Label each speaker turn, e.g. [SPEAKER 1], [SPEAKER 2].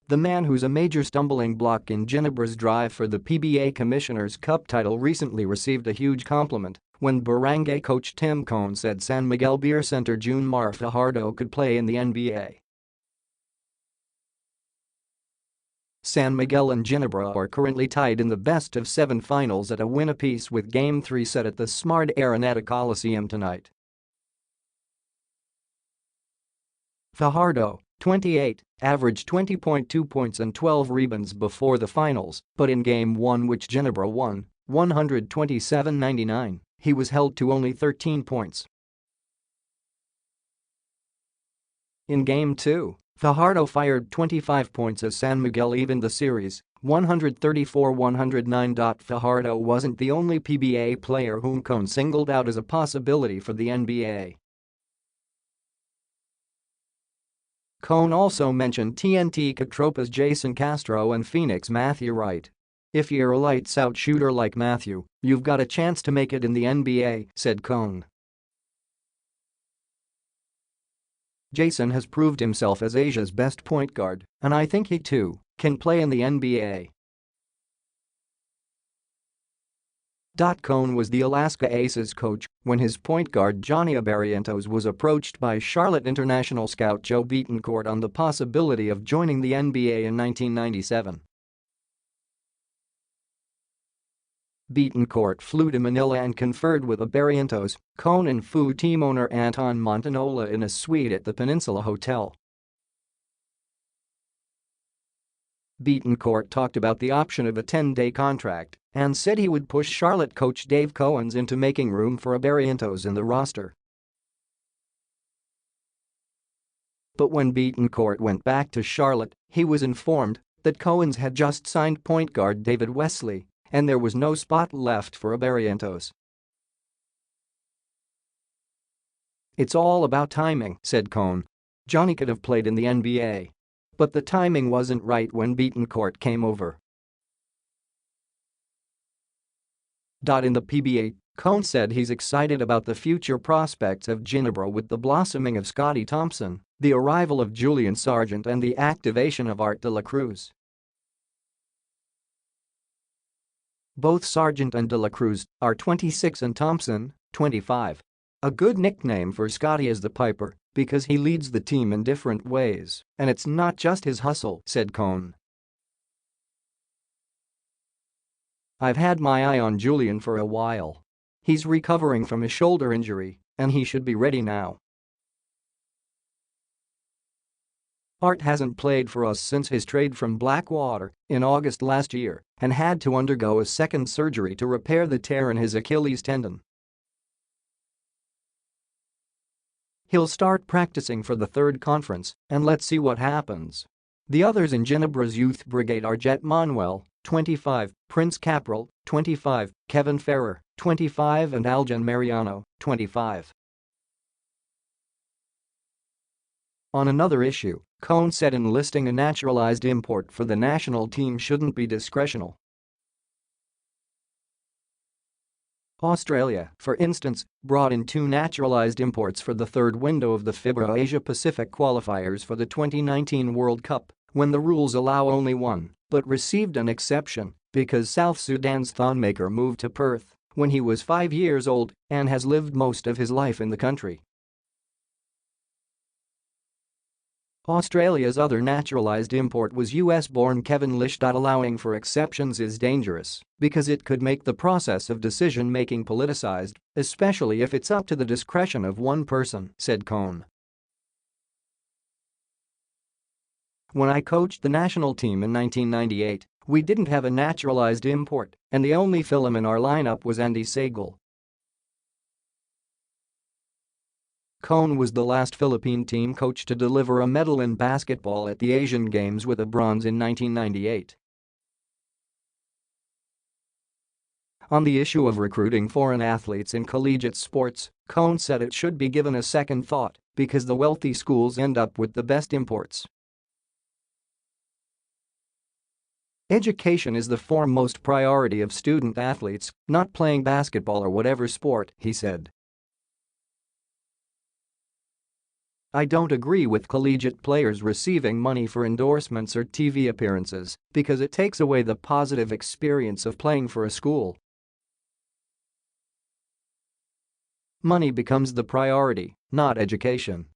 [SPEAKER 1] the man who's a major stumbling block in Ginebra's drive for the PBA Commissioner's Cup title recently received a huge compliment when Barangay coach Tim Cone said San Miguel Beer center June Mar Fajardo could play in the NBA. San Miguel and Ginebra are currently tied in the best-of-7 finals at a win apiece with Game 3 set at the Smart Araneta Coliseum tonight. Fajardo, 28, averaged 20.2 points and 12 rebounds before the finals, but in Game 1, which Ginebra won, 127-99, he was held to only 13 points. In Game 2, Fajardo fired 25 points as San Miguel evened the series, 134-109. Fajardo wasn't the only PBA player whom Cone singled out as a possibility for the NBA. Cone also mentioned TNT KaTropa's Jayson Castro and Phoenix Matthew Wright. "If you're a lights-out shooter like Matthew, you've got a chance to make it in the NBA," said Cone. "Jayson has proved himself as Asia's best point guard, and I think he too can play in the NBA." Cone was the Alaska Aces coach when his point guard Johnny Barrientos was approached by Charlotte international scout Joe Betancourt on the possibility of joining the NBA in 1997. Betancourt flew to Manila and conferred with Barrientos, Cone and Fu team owner Anton Montanola in a suite at the Peninsula Hotel. Betancourt talked about the option of a 10-day contract and said he would push Charlotte coach Dave Cowens into making room for Barrientos in the roster. But when Betancourt went back to Charlotte, he was informed that Cowens had just signed point guard David Wesley, and there was no spot left for Barrientos. "It's all about timing," said Cone. "Johnny could have played in the NBA. But the timing wasn't right when Betancourt came over." In the PBA, Cone said he's excited about the future prospects of Ginebra with the blossoming of Scotty Thompson, the arrival of Julian Sargent and the activation of Art de la Cruz. Both Sargent and de la Cruz are 26 and Thompson, 25. A good nickname for Scotty is the Piper because he leads the team in different ways, and it's not just his hustle, said Cone. "I've had my eye on Julian for a while. He's recovering from a shoulder injury, and he should be ready now. Art hasn't played for us since his trade from Blackwater in August last year and had to undergo a second surgery to repair the tear in his Achilles tendon. He'll start practicing for the third conference, and let's see what happens." The others in Ginebra's youth brigade are Jet Manuel, 25, Prince Capral, 25, Kevin Ferrer, 25 and Aljan Mariano, 25. On another issue, Cone said enlisting a naturalized import for the national team shouldn't be discretional. Australia, for instance, brought in 2 naturalized imports for the third window of the FIBA Asia-Pacific qualifiers for the 2019 World Cup, when the rules allow only 1, but received an exception because South Sudan's thonmaker moved to Perth when he was 5 years old and has lived most of his life in the country. Australia's other naturalized import was US-born Kevin Lish. Allowing for exceptions is dangerous because it could make the process of decision-making politicized, especially if it's up to the discretion of one person, said Cone. "When I coached the national team in 1998, we didn't have a naturalized import, and the only film in our lineup was Andy Segal." Cone was the last Philippine team coach to deliver a medal in basketball at the Asian Games with a bronze in 1998. On the issue of recruiting foreign athletes in collegiate sports, Cone said it should be given a second thought because the wealthy schools end up with the best imports. "Education is the foremost priority of student athletes, not playing basketball or whatever sport," he said. I don't agree with collegiate players receiving money for endorsements or TV appearances because it takes away the positive experience of playing for a school. Money becomes the priority, not education.